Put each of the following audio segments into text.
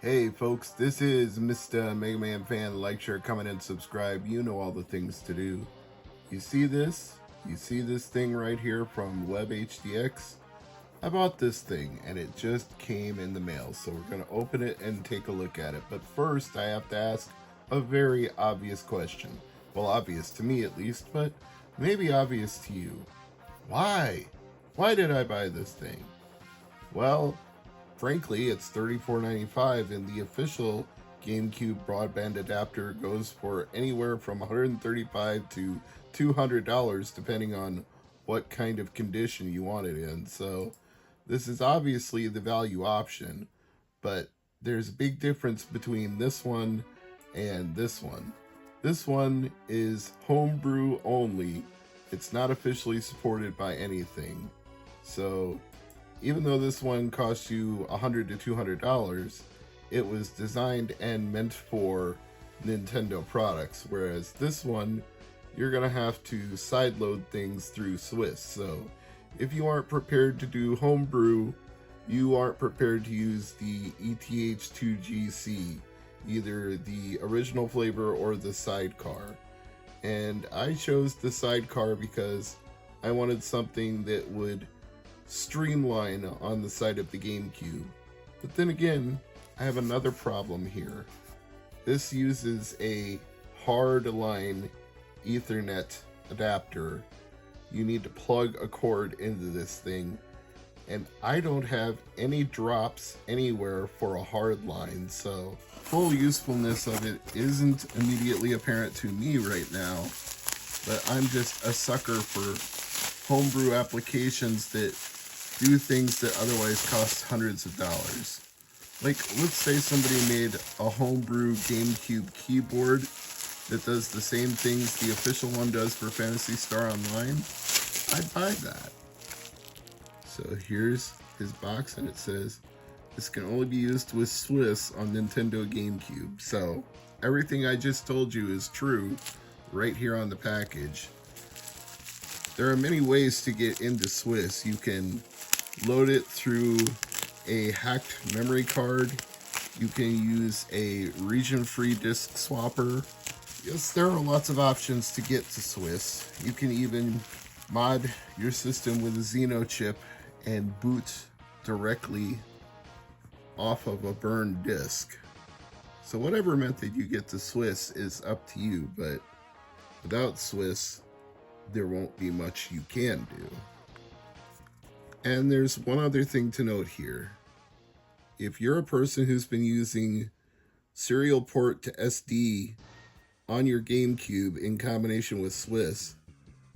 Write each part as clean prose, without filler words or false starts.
Hey folks, this is Mr. MegaManFan. Like, share, comment, and subscribe. You know all the things to do. You see this? You see this thing right here from WebHDX? I bought this thing and it just came in the mail. So we're going to open it and take a look at it. But first I have to ask a very obvious question. Well, obvious to me at least, but maybe obvious to you. Why? Why did I buy this thing? Well, frankly, it's $34.95, and the official GameCube broadband adapter goes for anywhere from $135 to $200 depending on what kind of condition you want it in. So this is obviously the value option, but there's a big difference between this one and this one. This one is homebrew only. It's not officially supported by anything. So even though this one costs you $100 to $200, it was designed and meant for Nintendo products, whereas this one, you're going to have to sideload things through Swiss. So if you aren't prepared to do homebrew, you aren't prepared to use the ETH2GC, either the original flavor or the sidecar. And I chose the sidecar because I wanted something that would streamline on the side of the GameCube. But then again, I have another problem here. This uses a hard line Ethernet adapter. You need to plug a cord into this thing, and I don't have any drops anywhere for a hard line, so full usefulness of it isn't immediately apparent to me right now. But I'm just a sucker for homebrew applications that do things that otherwise cost hundreds of dollars. Like, let's say somebody made a homebrew GameCube keyboard that does the same things the official one does for Phantasy Star Online. I'd buy that. So here's his box, and it says this can only be used with Swiss on Nintendo GameCube. So everything I just told you is true right here on the package. There are many ways to get into Swiss. You can load it through a hacked memory card. You can use a region-free disk swapper. Yes, there are lots of options to get to Swiss. You can even mod your system with a Xeno chip and boot directly off of a burned disk. So whatever method you get to Swiss is up to you, but without Swiss, there won't be much you can do. And there's one other thing to note here. If you're a person who's been using serial port to SD on your GameCube in combination with Swiss,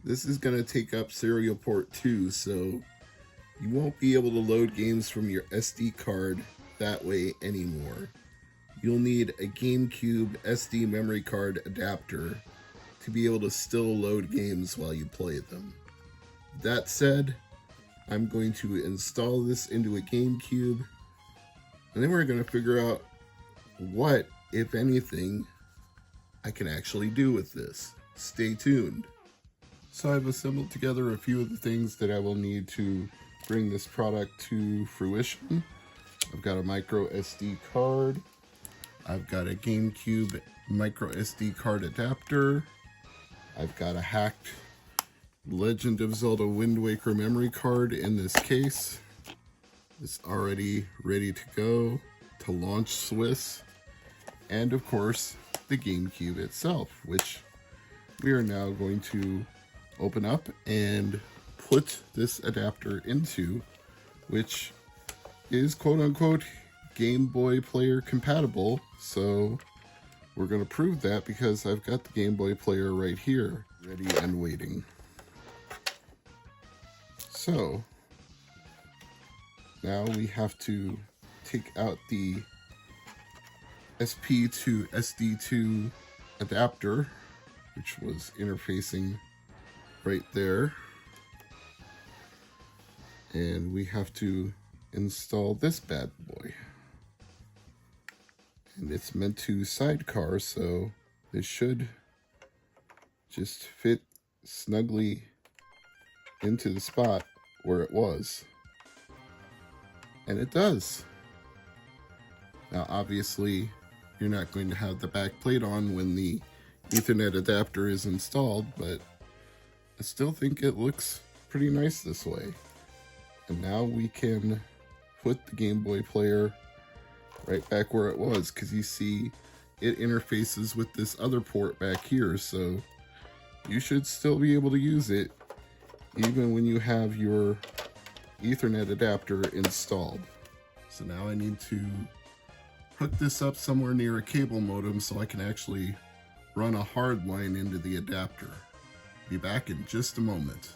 this is going to take up serial port too, so you won't be able to load games from your SD card that way anymore. You'll need a GameCube SD memory card adapter to be able to still load games while you play them. That said, I'm going to install this into a GameCube, and then we're going to figure out what, if anything, I can actually do with this. Stay tuned. So I've assembled together a few of the things that I will need to bring this product to fruition. I've got a micro SD card. I've got a GameCube micro SD card adapter. I've got a hacked Legend of Zelda Wind Waker memory card in this case. It's already ready to go to launch Swiss. And of course, the GameCube itself, which we are now going to open up and put this adapter into, which is quote-unquote Game Boy player compatible. So we're going to prove that because I've got the Game Boy player right here, ready and waiting. So now we have to take out the SP to SD2 adapter, which was interfacing right there. And we have to install this bad boy. And it's meant to sidecar, so this should just fit snugly into the spot where it was. And it does. Now obviously you're not going to have the back plate on when the Ethernet adapter is installed, but I still think it looks pretty nice this way. And now we can put the Game Boy player right back where it was, because you see it interfaces with this other port back here, so you should still be able to use it even when you have your Ethernet adapter installed. So now I need to hook this up somewhere near a cable modem so I can actually run a hard line into the adapter. Be back in just a moment.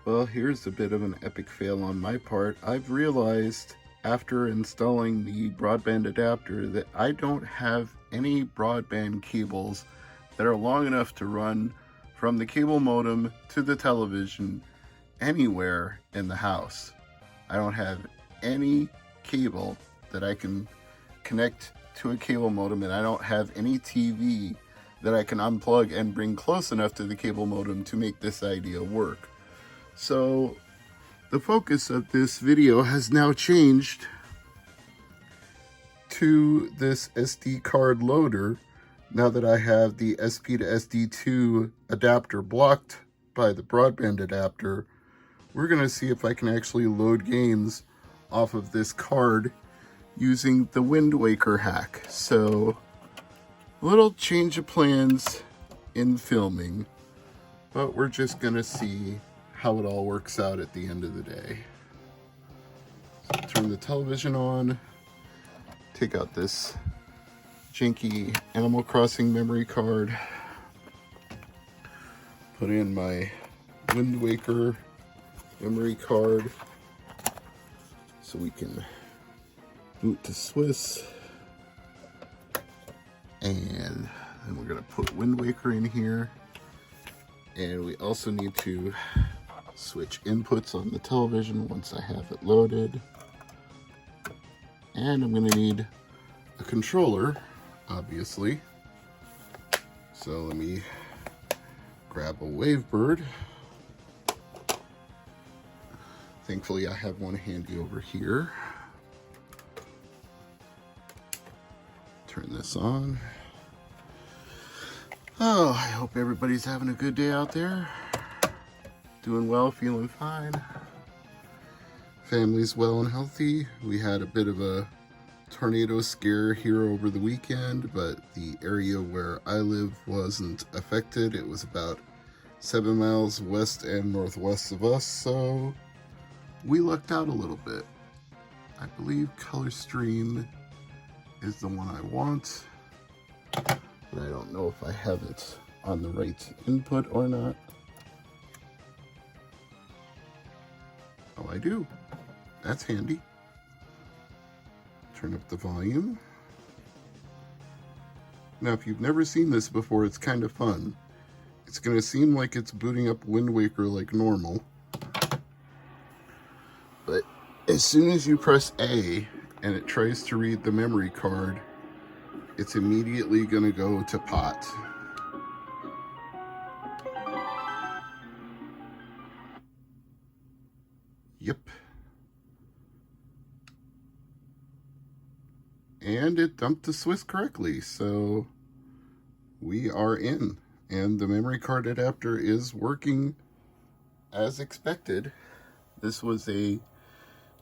Well, here's a bit of an epic fail on my part. I've realized after installing the broadband adapter that I don't have any broadband cables that are long enough to run from the cable modem to the television anywhere in the house. I don't have any cable that I can connect to a cable modem, and I don't have any TV that I can unplug and bring close enough to the cable modem to make this idea work. So the focus of this video has now changed to this SD card loader. Now that I have the SP to SD2 adapter blocked by the broadband adapter, we're going to see if I can actually load games off of this card using the Wind Waker hack. So a little change of plans in filming, but we're just going to see how it all works out at the end of the day. So turn the television on, take out this janky Animal Crossing memory card, put in my Wind Waker memory card so we can boot to Swiss, and then we're going to put Wind Waker in here, and we also need to switch inputs on the television once I have it loaded. And I'm going to need a controller, obviously. So let me grab a Wavebird. Thankfully I have one handy over here. Turn this on. Oh, I hope everybody's having a good day out there. Doing well, feeling fine. Family's well and healthy. We had a bit of a tornado scare here over the weekend, but the area where I live wasn't affected. It was about 7 miles west and northwest of us, so we lucked out a little bit. I believe Color Stream is the one I want, but I don't know if I have it on the right input or not. Oh, I do. That's handy. Turn up the volume. Now, if you've never seen this before, it's kind of fun. It's going to seem like it's booting up Wind Waker like normal, but as soon as you press A and it tries to read the memory card, it's immediately going to go to pot. Yep. And it dumped the Swiss correctly, so we are in. And the memory card adapter is working as expected. This was a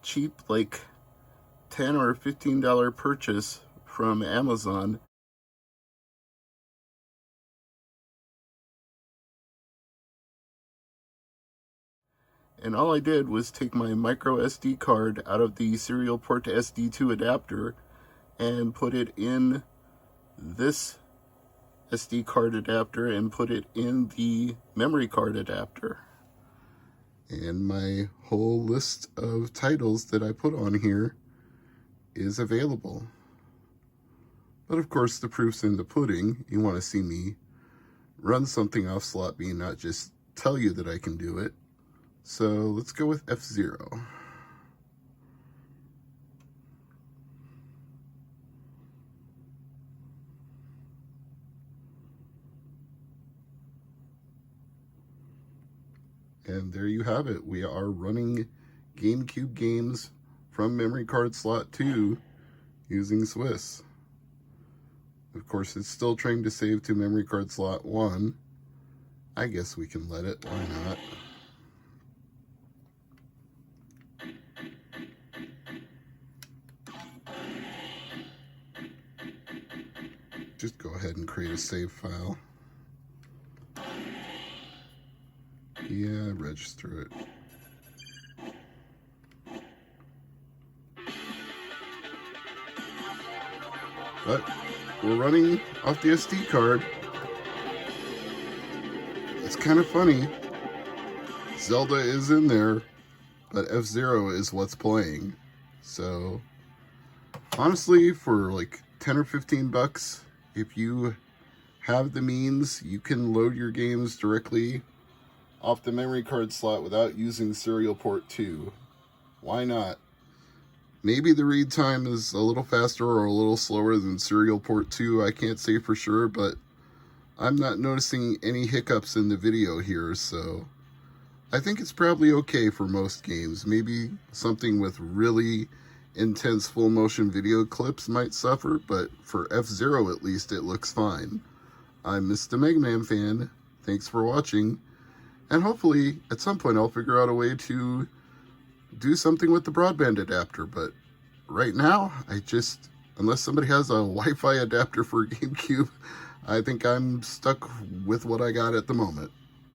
cheap, like $10 or $15 purchase from Amazon. And all I did was take my micro SD card out of the serial port to SD2 adapter and put it in this SD card adapter and put it in the memory card adapter. And my whole list of titles that I put on here is available. But of course, the proof's in the pudding. You want to see me run something off slot B, not just tell you that I can do it. So let's go with F0. And there you have it. We are running GameCube games from memory card slot 2 using Swiss. Of course, it's still trying to save to memory card slot 1. I guess we can let it, why not? Just go ahead and create a save file. Yeah, register it. But we're running off the SD card. It's kind of funny. Zelda is in there, but F-Zero is what's playing. So honestly, for like 10 or 15 bucks, if you have the means, you can load your games directly off the memory card slot without using serial port 2. Why not? Maybe the read time is a little faster or a little slower than serial port 2. I can't say for sure, but I'm not noticing any hiccups in the video here, so I think it's probably okay for most games. Maybe something with really intense full motion video clips might suffer, but for F-Zero at least it looks fine. I'm Mr. MegaManFan. Thanks for watching, and hopefully at some point I'll figure out a way to do something with the broadband adapter, but right now unless somebody has a Wi-Fi adapter for GameCube, I think I'm stuck with what I got at the moment.